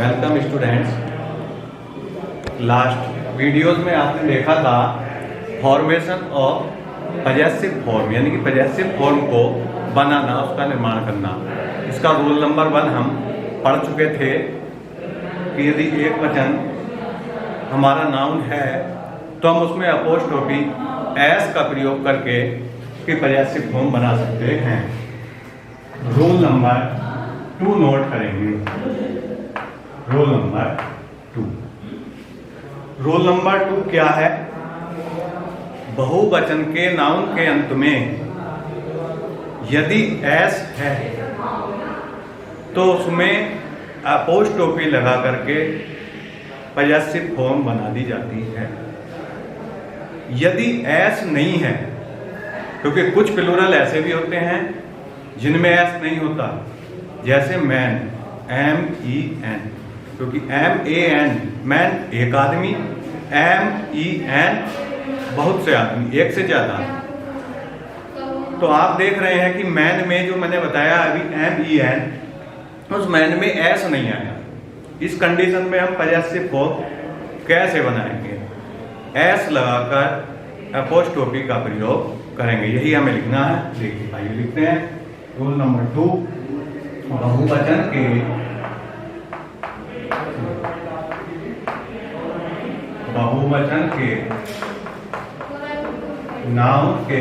Welcome students. Last videos में आपने देखा था फॉर्मेशन ऑफ पजेसिव फॉर्म, यानी कि पजेसिव फॉर्म को बनाना, उसका निर्माण करना। इसका रूल नंबर 1 हम पढ़ चुके थे कि यदि एक वचन हमारा नाउन है तो हम उसमें अपोस्ट्रोफी एस का प्रयोग करके उसकी पजेसिव फॉर्म बना सकते हैं। रूल नंबर 2 नोट करेंगे। Rule number 2। रूल नंबर 2 क्या है? बहुवचन के नाउन के अंत में यदि एस है तो उसमें अपोस्ट्रोफी लगा करके पजेसिव फॉर्म बना दी जाती है। यदि एस नहीं है, क्योंकि कुछ प्लूरल ऐसे भी होते हैं जिनमें एस नहीं होता, जैसे मैन, MEN, क्योंकि MAN मैन एक आदमी, MEN बहुत से आदमी, एक से ज्यादा। तो आप देख रहे हैं कि मैन में जो मैंने बताया अभी MEN, उस मैन में एस नहीं आया। इस कंडीशन में हम पजेसिव फॉर्म कैसे बनाएंगे? एस लगाकर अपोस्ट्रोफी का प्रयोग करेंगे, यही हमें लिखना है। देखिए आइए लिखते हैं। रूल नंबर 2, बहुवचन के नाउन के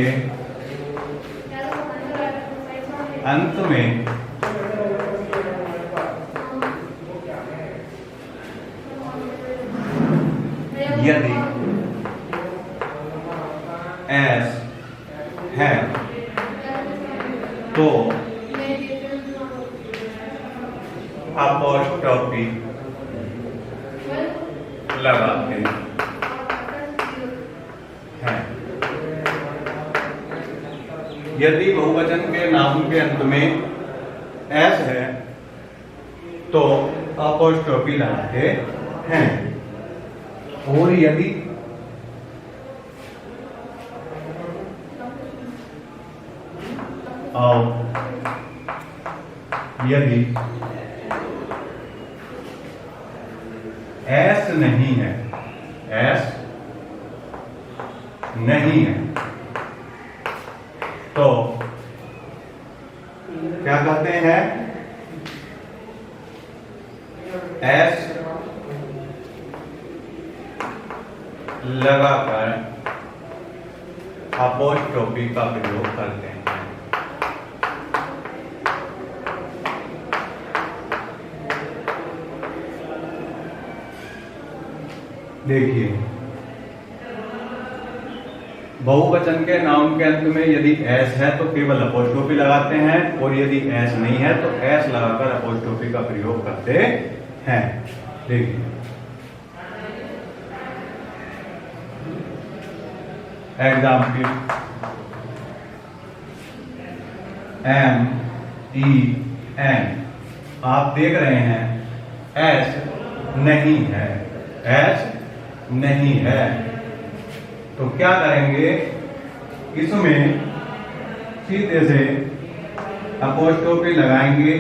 अंत में यदि एस है तो अपोस्ट्रोफी लगाते हैं। यदि बहुवचन के नाउन के अंत में एस है तो अपोस्ट्रोफी लगाते हैं। और यदि एस नहीं है, एस नहीं है तो क्या कहते हैं? एस लगाकर अपोस्ट्रोफी का प्रयोग करते हैं। देखिए, बहुवचन के नाउन के अंत में यदि एस है तो केवल अपोस्ट्रोफी लगाते हैं, और यदि एस नहीं है तो एस लगाकर अपोस्ट्रोफी का प्रयोग करते हैं। देखिए, एग्जाम्पल MEN, आप देख रहे हैं एस नहीं है, एस नहीं है तो क्या करेंगे? इसमें सीधे से अपोस्ट्रोफी लगाएंगे,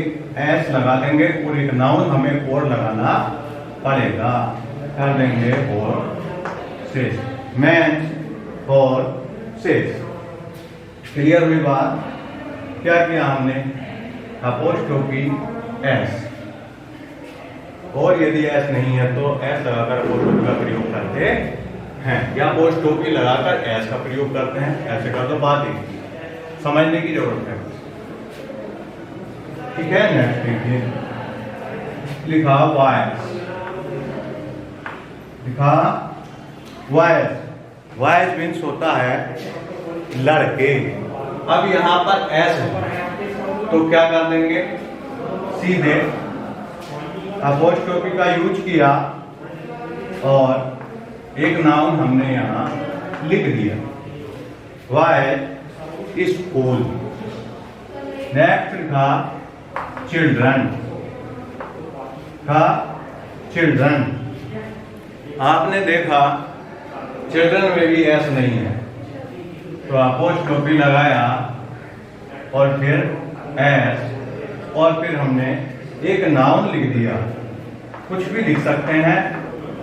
एस लगा देंगे, और एक नाउन हमें और लगाना पड़ेगा। कर देंगे horses, मैन horses। क्लियर हुई बात? क्या किया हमने? अपोस्ट्रोफी एस, और यदि एस नहीं है तो एस लगाकर अपोस्ट्रोफी का प्रयोग करते हैं, या अपोस्ट्रोफी लगाकर एस का प्रयोग करते हैं। ऐसे का तो बात ही समझने की जरूरत है। ठीक है। नेक्स्ट देखिए, लिखा वॉयस, लिखा वॉयस। वॉयस मीन्स होता है लड़के। अब यहां पर एस है तो क्या कर देंगे? सीधे अपोस्ट्रोफी का यूज किया और एक नाउन हमने यहां लिख दिया, वाई स्कूल। नेक्स्ट लिखा चिल्ड्रन, का चिल्ड्रन। आपने देखा चिल्ड्रन में भी एस नहीं है तो अपोस्ट्रोफी लगाया और फिर एस, और फिर हमने एक नाउन लिख दिया कुछ भी लिख सकते हैं,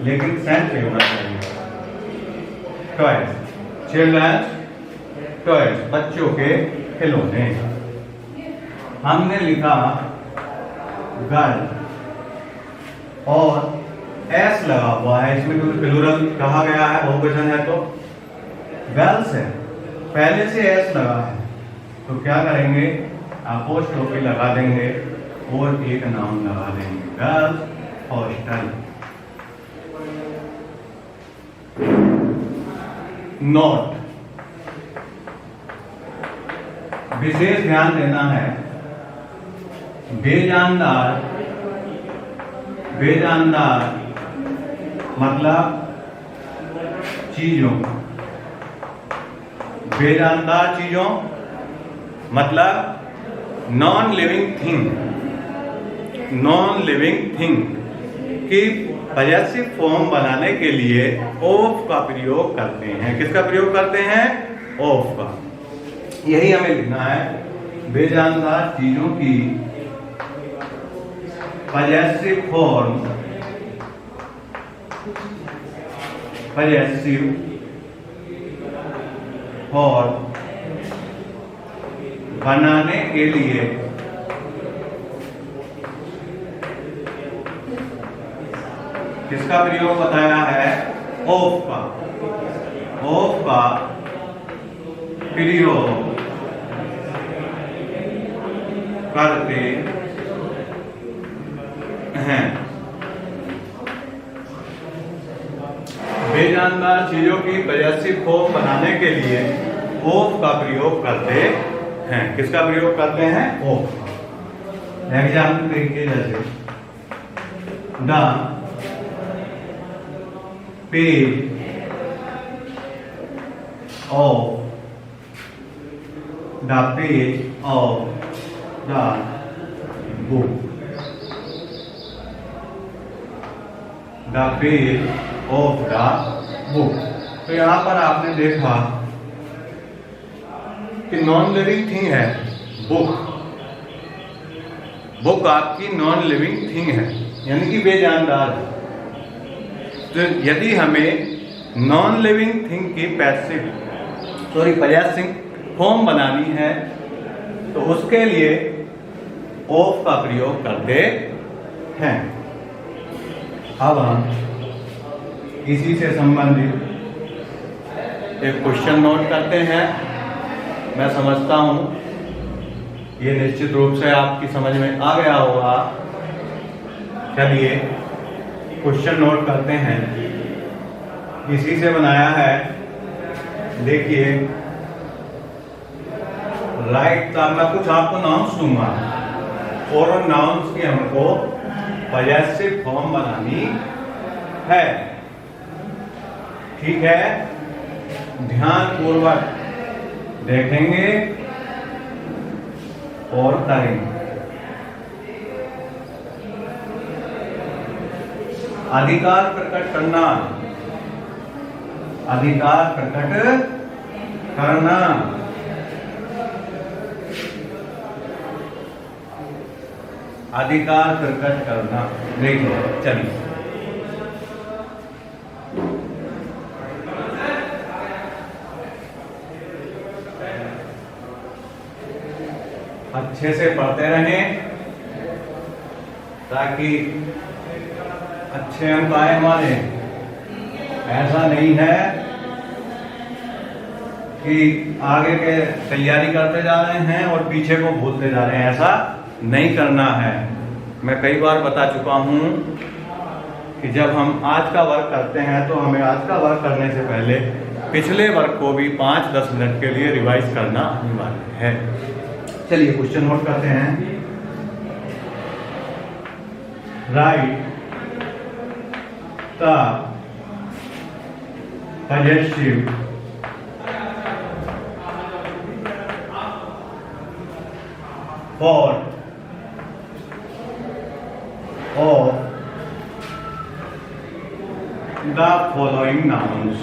लेकिन सेंस ही होना चाहिए। टॉयज, चिल्ड्रंस टॉयज, बच्चों के खिलौने। हमने लिखा गर्ल और एस लगा हुआ है, इसमें क्योंकि प्लूरल कहा गया है, बहुवचन है, तो गर्ल्स है, पहले से एस लगा है, तो क्या करेंगे, अपोस्ट्रोफी लगा देंगे और एक नाउन लगा देंगे, गर्ल्स हॉस्टल। नोट, विशेष ध्यान देना है, बेजानदार, बेजानदार मतलब चीजों, बेजानदार चीजों मतलब non living thing, non living thing की पॉजेसिव फॉर्म बनाने के लिए ऑफ का प्रयोग करते हैं। किसका प्रयोग करते हैं? ऑफ का। यही हमें लिखना है, बेजानदार चीजों की पॉजेसिव फॉर्म, पॉजेसिव फॉर्म बनाने के लिए किसका प्रयोग बताया है? ऑफ का। ऑफ का प्रयोग करते हैं। बेजानदार चीजों की पॉजेसिव फॉर्म बनाने के लिए ऑफ का प्रयोग करते हैं। किसका प्रयोग करते हैं? ऑफ का। एग्जाम्पल देखिए, जैसे the page of, the page of the book, the page of the book. तो यहां पर आपने देखा कि नॉन लिविंग थिंग है बुक, बुक आपकी नॉन लिविंग थिंग है, यानी कि बेजानदार है। तो यदि हमें नॉन लिविंग थिंग की पॉजेसिव फॉर्म बनानी है तो उसके लिए ऑफ का प्रयोग करते हैं। अब हम इसी से संबंधित एक क्वेश्चन नोट करते हैं। मैं समझता हूं ये निश्चित रूप से आपकी समझ में आ गया होगा। चलिए क्वेश्चन नोट करते हैं। इसी से बनाया है, देखिए राइट का मैं कुछ आपको नाउन्स दूंगा और उन नाउन्स की हमको पॉजेसिव फॉर्म बनानी है। ठीक है, ध्यान पूर्वक देखेंगे और करेंगे। अधिकार प्रकट करना, अधिकार प्रकट करना, अधिकार प्रकट करना। देखिए चलिए, अच्छे से पढ़ते रहें ताकि अच्छे अंक आए हमारे। ऐसा नहीं है कि आगे के तैयारी करते जा रहे हैं और पीछे को भूलते जा रहे हैं, ऐसा नहीं करना है। मैं कई बार बता चुका हूं कि जब हम आज का वर्क करते हैं तो हमें आज का वर्क करने से पहले पिछले वर्क को भी 5-10 मिनट के लिए रिवाइज करना अनिवार्य है। चलिए क्वेश्चन नोट करते हैं। Right the possessive form of the following nouns.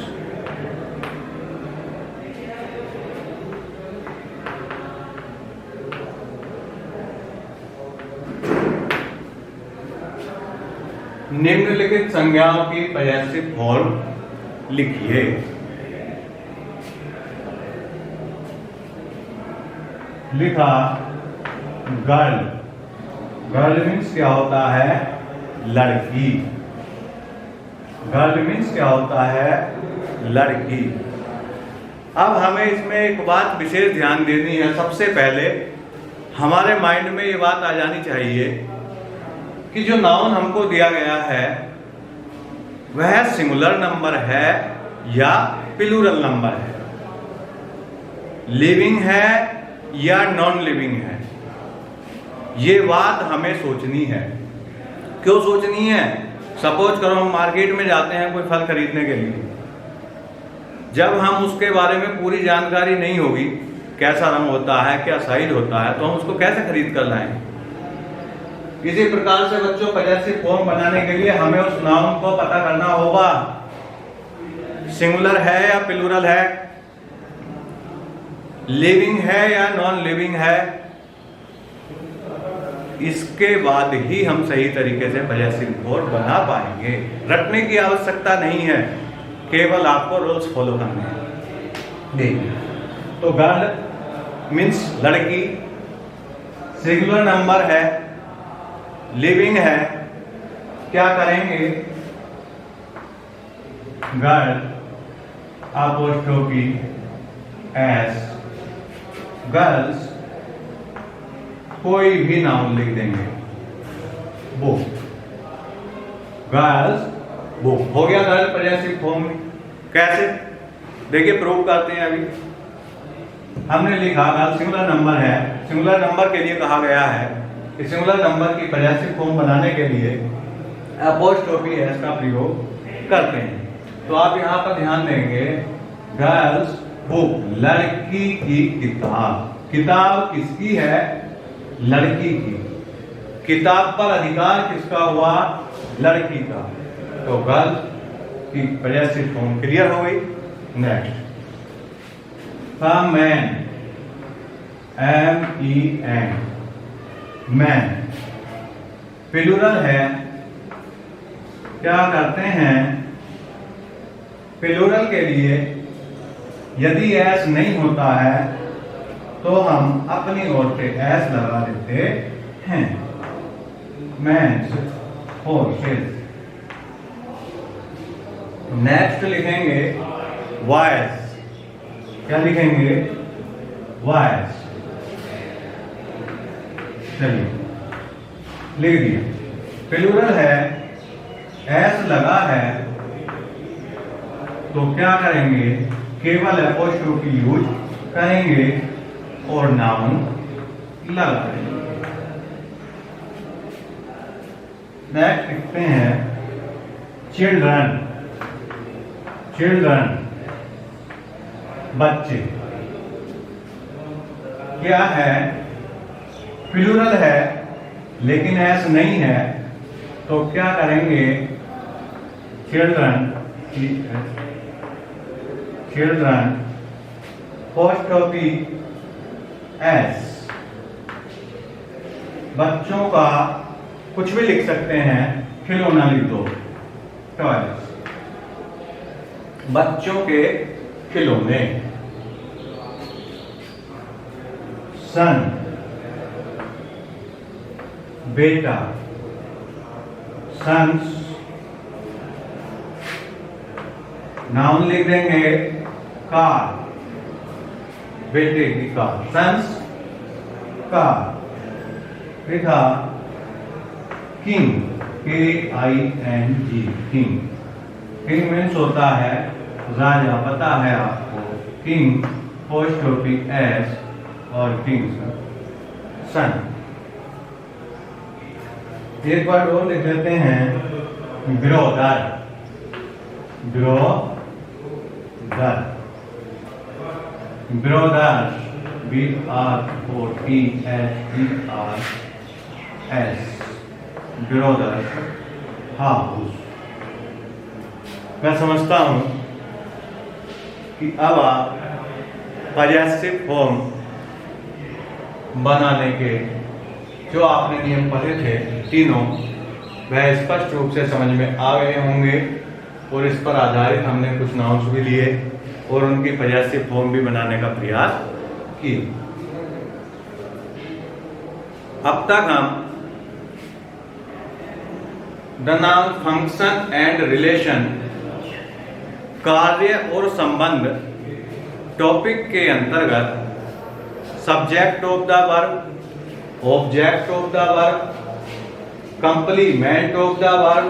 निम्नलिखित संज्ञाओं की पॉजेसिव फॉर्म लिखिए। लिखा गर्ल। गर्ल मीन्स क्या होता है? लड़की। गर्ल मीन्स क्या होता है? लड़की। अब हमें इसमें एक बात विशेष ध्यान देनी है। सबसे पहले हमारे माइंड में ये बात आ जानी चाहिए कि जो नाउन हमको दिया गया है वह सिंगुलर नंबर है या प्लूरल नंबर है, लिविंग है या नॉन लिविंग है। ये बात हमें सोचनी है। क्यों सोचनी है? सपोज करो हम मार्केट में जाते हैं कोई फल खरीदने के लिए, जब हम उसके बारे में पूरी जानकारी नहीं होगी, कैसा रंग होता है, क्या साइज होता है, तो हम उसको कैसे खरीद कर लाएंगे। इसी प्रकार से बच्चों पॉजेसिव फॉर्म बनाने के लिए हमें उस नाउन को पता करना होगा सिंगुलर है या प्लूरल है, लिविंग है या नॉन लिविंग है। इसके बाद ही हम सही तरीके से पॉजेसिव फॉर्म बना पाएंगे। रटने की आवश्यकता नहीं है, केवल आपको रूल्स फॉलो करने हैं। देखिए, तो गर्ल मीन्स लड़की, सिंगुलर नंबर है, लिविंग है। क्या करेंगे? गर्ल अपोस्ट्रोफी एस, गर्ल्स कोई भी नाउन लिख देंगे, बुक, गर्ल्स बुक। हो गया गर्ल पॉजेसिव फॉर्म में। कैसे? देखिए प्रूव करते हैं। अभी हमने लिखा गर्ल सिंगुलर नंबर है। सिंगुलर नंबर के लिए कहा गया है कि सिंगुलर नंबर की पॉजेसिव फॉर्म बनाने के लिए अपोस्ट्रोफी एस का प्रयोग करते हैं। तो आप यहाँ पर ध्यान देंगे, गर्ल्स बुक, लड़की की किताब। किताब किसकी है? लड़की की। किताब पर अधिकार किसका हुआ? लड़की का। तो गर्ल की पॉजेसिव फॉर्म क्लियर हो गई। Next, man, MEN, man plural है। क्या करते हैं? प्लूरल के लिए यदि एस नहीं होता है तो हम अपनी ओर से एस लगा देते हैं। Mens, horses। नेक्स्ट लिखेंगे वॉइस। क्या लिखेंगे? वॉइस। चलिए लिख दिया। प्लूरल है, एस लगा है, तो क्या करेंगे? केवल अपोस्ट्रोफी यूज करेंगे और नाउन लगा देंगे। नेक्स्ट लिखते हैं चिल्ड्रन। चिल्ड्रन बच्चे। क्या है? प्लूरल है लेकिन एस नहीं है, तो क्या करेंगे? Children, children apostrophe S. बच्चों का कुछ भी लिख सकते हैं, खिलौना लिख दो, टॉयज। बच्चों के खिलौने। सन बेटा, सन्स। नाउन लिख देंगे कार, बेटे की कार, सन्स कार। लिखा king, KING, king. King means होता है राजा, पता है आपको। किंग अपोस्ट्रोफी एस और किंग सन। एक बार और लिख लेते हैं brother. Brother, brothers, BROTHERS, brothers house. मैं समझता हूं कि अब आप पॉजेसिव फॉर्म बनाने के जो आपने नियम पढ़े थे तीनों, वह स्पष्ट रूप से समझ में आ गए होंगे और इस पर आधारित हमने कुछ नाउन्स भी लिए और उनकी पजेसिव फॉर्म भी बनाने का प्रयास किए। अब तक हम the noun function and relation, कार्य और संबंध टॉपिक के अंतर्गत subject of the verb, object of the verb, complement of the verb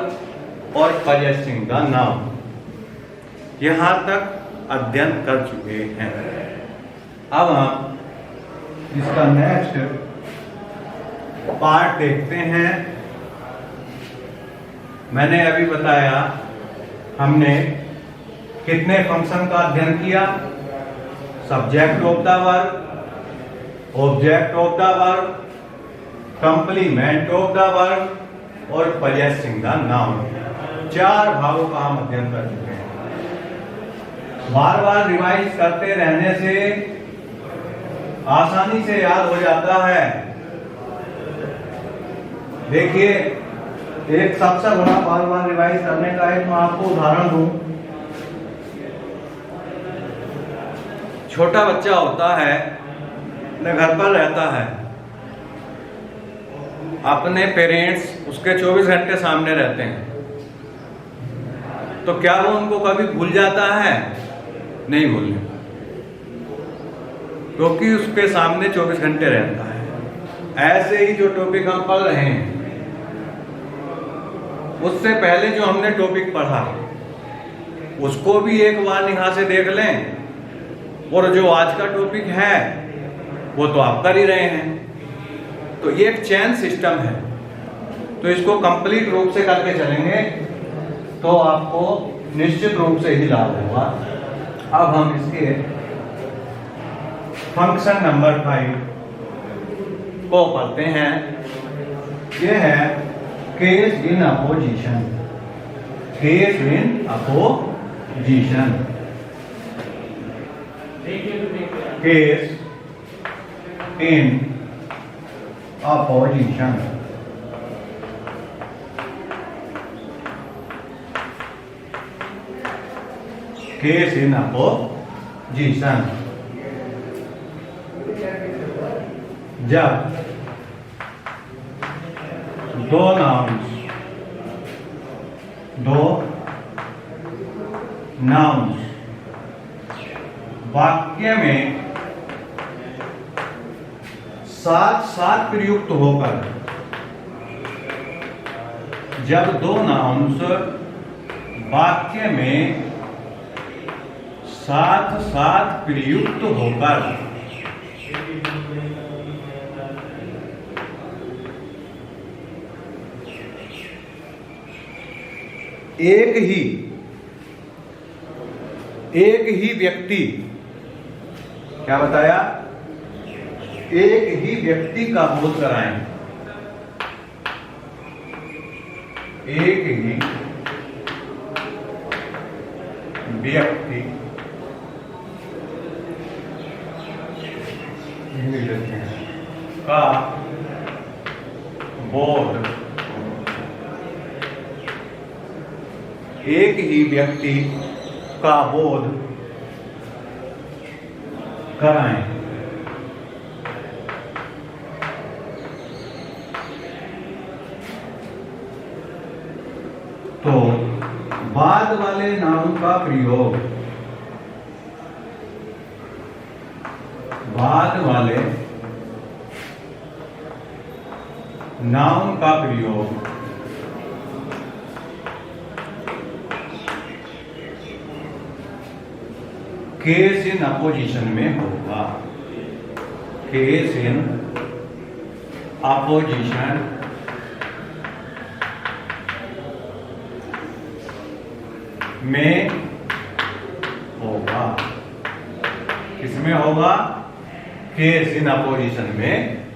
और पजेसिंग द नाउन यहां तक अध्ययन कर चुके हैं। अब हम इसका नेक्स्ट पार्ट देखते हैं। मैंने अभी बताया हमने कितने फंक्शन का अध्ययन किया, subject of the verb, object of the verb, complement of the verb और पजेसिंग द नाउन। 4 भागों का हम अध्ययन कर चुके हैं। बार बार रिवाइज करते रहने से आसानी से याद हो जाता है। देखिए, एक सबसे बड़ा बार बार रिवाइज करने का एक मैं आपको उदाहरण दूं। छोटा बच्चा होता है, अपने घर पर रहता है, अपने पेरेंट्स उसके 24 घंटे सामने रहते हैं, तो क्या वो उनको कभी भूल जाता है? नहीं भूलने, क्योंकि उसके सामने 24 घंटे रहता है। ऐसे ही जो टॉपिक हम पढ़ रहे हैं, उससे पहले जो हमने टॉपिक पढ़ा उसको भी एक बार निगाह से देख लें, और जो आज का टॉपिक है वो तो आप कर ही रहे हैं। तो ये एक चेन सिस्टम है, तो इसको कंप्लीट रूप से करके चलेंगे तो आपको निश्चित रूप से ही लाभ होगा। अब हम इसके फंक्शन नंबर 5 को पढ़ते हैं। ये है case in opposition. Case in opposition, case in opposition. Case in opposition, जब दो नाउन्स वाक्य में साथ साथ प्रयुक्त होकर, जब दो नाउन्स वाक्य में साथ साथ प्रयुक्त होकर एक ही व्यक्ति, क्या बताया? एक ही व्यक्ति का बोध कराएं। एक ही व्यक्ति का बोध, एक ही व्यक्ति का बोध कराएं। तो बाद वाले नाउन का प्रयोग, बाद वाले नाउन का प्रयोग केस इन अपोजिशन में होगा। केस इन अपोजिशन में होगा। किसमें होगा? केस इन अपोजिशन में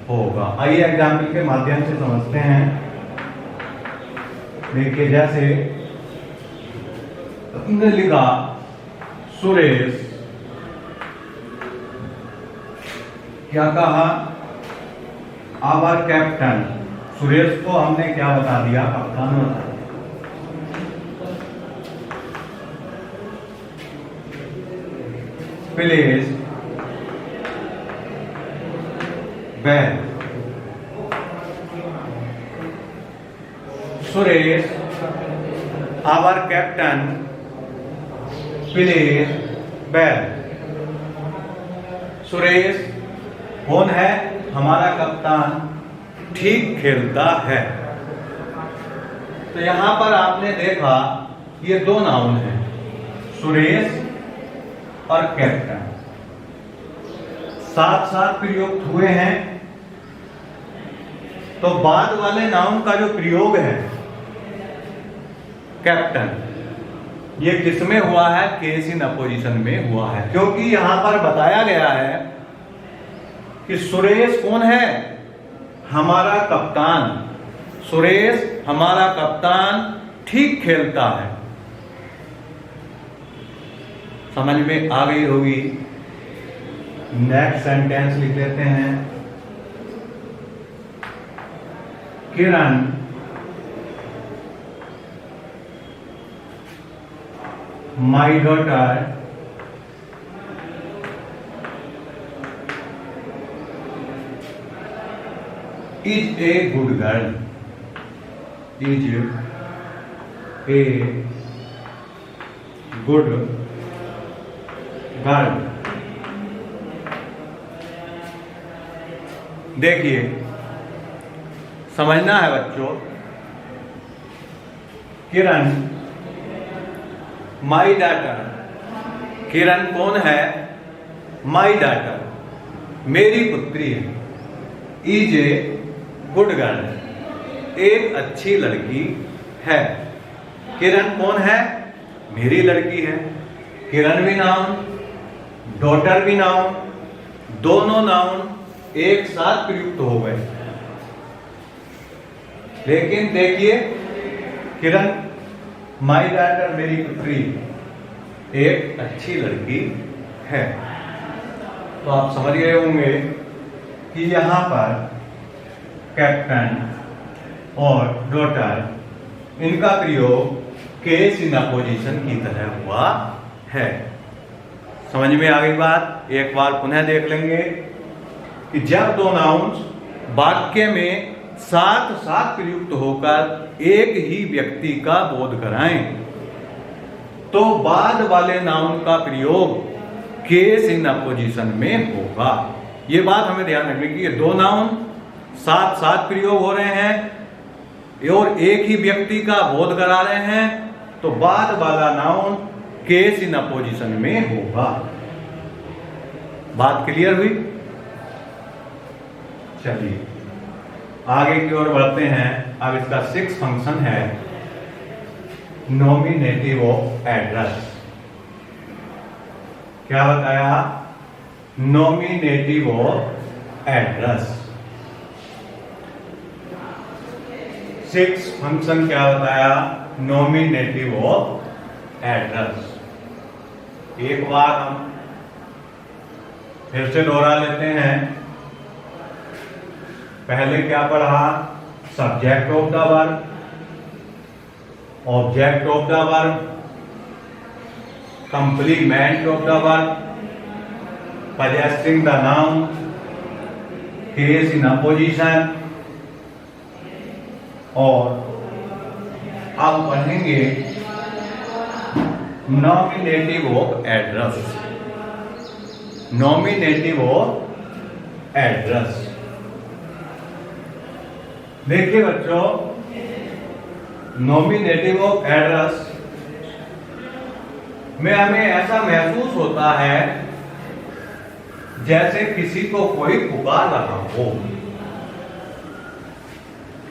होगा। आइए एग्जाम्पल के माध्यम से समझते हैं। देखिए, जैसे हमने लिखा सुरेश, क्या कहा? आवर कैप्टन सुरेश को हमने क्या बता दिया, कप्तान बता दिया। Plays well, Suresh our captain plays well. Suresh कौन है, हमारा कप्तान ठीक खेलता है। तो यहां पर आपने देखा ये दो नाउन हैं, सुरेश और कैप्टन, साथ साथ प्रयुक्त हुए हैं। तो बाद वाले नाउन का जो प्रयोग है कैप्टन, ये किसमें हुआ है, केस इन अपोजिशन में हुआ है, क्योंकि यहां पर बताया गया है कि सुरेश कौन है, हमारा कप्तान। सुरेश हमारा कप्तान ठीक खेलता है। समझ में आ गई होगी। नेक्स्ट सेंटेंस लिख लेते हैं। Kiran my daughter is a good girl, is a good girl। देखिए समझना है बच्चों, किरण माई डॉटर, किरण कौन है, माई डॉटर मेरी पुत्री है, इज ए गुड गर्ल एक अच्छी लड़की है। किरण कौन है, मेरी लड़की है। किरण भी नाउन, डॉटर भी नाउन, दोनों नाउन एक साथ प्रयुक्त हो गए। लेकिन देखिए, किरण माई डॉटर मेरी पुत्री एक अच्छी लड़की है। तो आप समझ गए होंगे कि यहां पर कैप्टन और डॉटर इनका प्रयोग केस इन अपोजिशन की तरह हुआ है। समझ में आ गई बात। एक बार पुनः देख लेंगे कि जब दो नाउन्स वाक्य में साथ साथ प्रयुक्त होकर एक ही व्यक्ति का बोध कराएं तो बाद वाले नाउन का प्रयोग केस इन अपोजिशन में होगा। ये बात हमें ध्यान रखनी कि ये दो नाउन साथ साथ प्रयोग हो रहे हैं और एक ही व्यक्ति का बोध करा रहे हैं तो बाद वाला नाउन केस इन अपोजिशन में होगा। बात क्लियर हुई। चलिए आगे की ओर बढ़ते हैं। अब इसका 6 फंक्शन है नॉमिनेटिव ऑफ एड्रेस। क्या बताया, नॉमिनेटिव ऑफ एड्रेस। 6 फंक्शन क्या बताया, नॉमिनेटिव ऑफ एड्रेस। एक बार हम फिर से दोहरा लेते हैं। पहले क्या पढ़ा, subject of the verb, object of the verb, complement of the verb, possessing the noun, case in opposition। और अब पढ़ेंगे nominative of address. Nominative of address. देखिए बच्चों, नॉमिनेटिव ऑफ एड्रेस में हमें ऐसा महसूस होता है जैसे किसी को कोई पुकार रहा हो।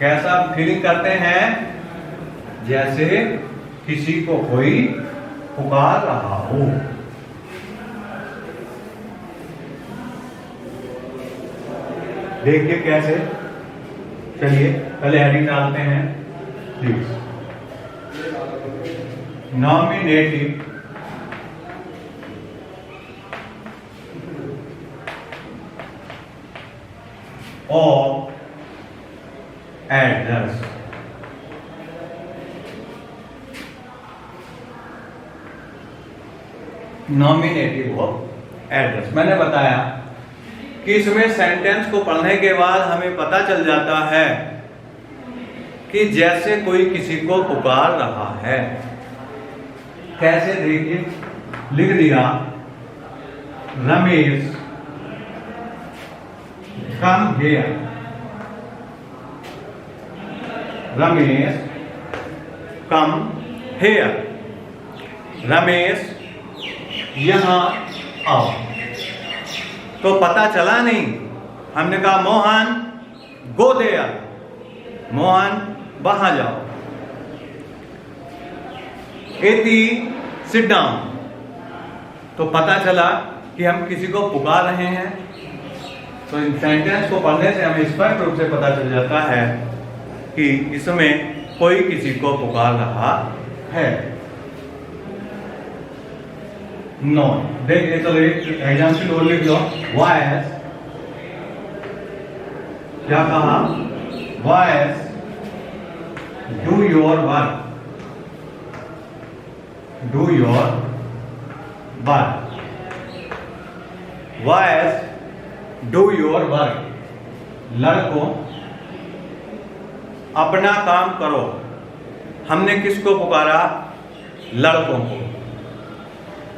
कैसा फीलिंग करते हैं, जैसे किसी को कोई पुकार रहा हो। देखिए कैसे। चलिए पहले हेडिंग डालते हैं please. Nominative of address. Nominative of address. मैंने बताया कि इसमें सेंटेंस को पढ़ने के बाद हमें पता चल जाता है कि जैसे कोई किसी को पुकार रहा है। कैसे? देखिए, लिख दिया Ramesh come here. Ramesh come here. Ramesh यहां आओ। तो पता चला नहीं, हमने कहा मोहन गो देयर, मोहन वहां जाओ। एती सिट डाउन, तो पता चला कि हम किसी को पुकार रहे हैं। तो इन सेंटेंस को पढ़ने से हमें स्पष्ट रूप से पता चल जाता है कि इसमें कोई किसी को पुकार रहा है। नो, देखिए, चलो एक एग्जाम्पल और लिख लो। वॉयस, क्या कहा? Voice do your work. Do your work. Voice do your work. लड़कों अपना काम करो। हमने किसको पुकारा? लड़कों को।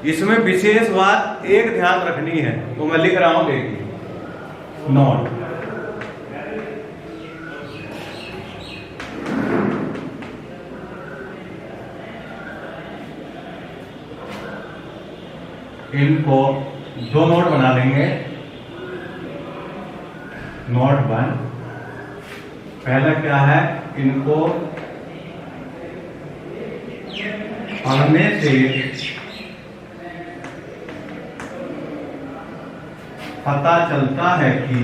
इसमें विशेष बात एक ध्यान रखनी है, तो मैं लिख रहा हूं, देखिए। नोट, इनको दो नोट बना लेंगे। नोट 1, पहला क्या है? इनको पढ़ने से पता चलता है कि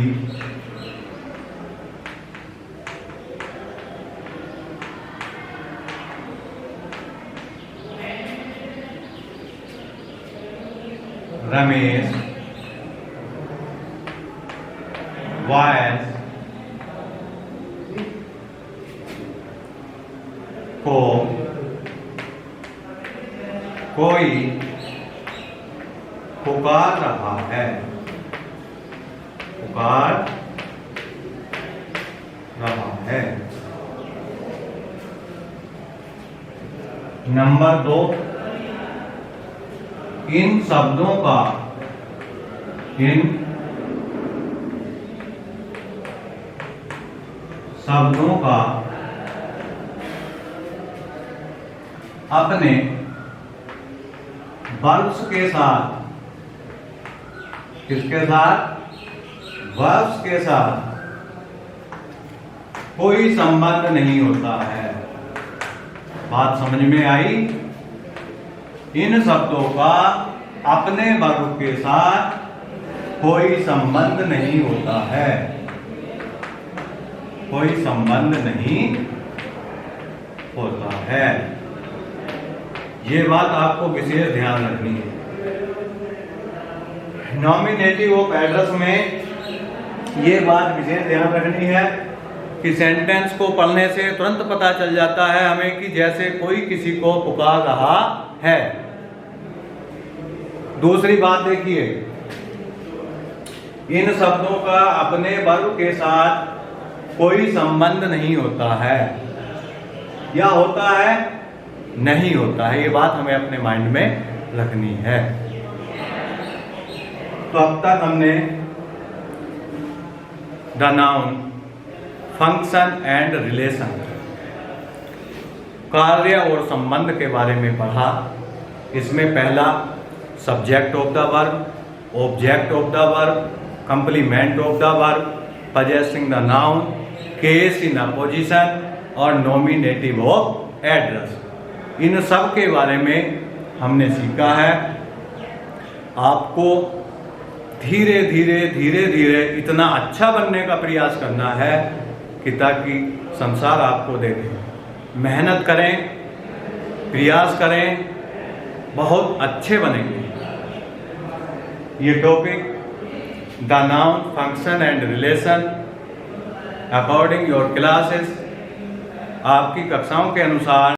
रमेश वॉयस को कोई पुकार रहा है। पुकार रहा है। नंबर 2, इन शब्दों का, इन शब्दों का अपने वर्ब्स के साथ, किसके साथ? वर्ब्स के साथ कोई संबंध नहीं होता है। बात समझ में आई? इन शब्दों का अपने वर्ब के साथ कोई संबंध नहीं होता है। कोई संबंध नहीं होता है। ये बात आपको विशेष ध्यान रखनी है। नॉमिनेटिव ऑफ एड्रेस में ये बात विशेष ध्यान रखनी है कि सेंटेंस को पढ़ने से तुरंत पता चल जाता है हमें कि जैसे कोई किसी को पुकार रहा है। दूसरी बात देखिए, इन शब्दों का अपने वर्ब के साथ कोई संबंध नहीं होता है, या होता है नहीं होता है। ये बात हमें अपने माइंड में रखनी है। तो अब तक हमने the noun, function and relation, कार्य और संबंध के बारे में पढ़ा। इसमें पहला subject of the verb, object of the verb, complement of the verb, possessing the noun, case in opposition और नॉमिनेटिव ऑफ एड्रेस। इन सब के बारे में हमने सीखा है। आपको धीरे धीरे धीरे धीरे इतना अच्छा बनने का प्रयास करना है कि ताकि संसार आपको देखे। मेहनत करें, प्रयास करें, बहुत अच्छे बनेंगे। ये topic the noun, function and relation according your classes, आपकी कक्षाओं के अनुसार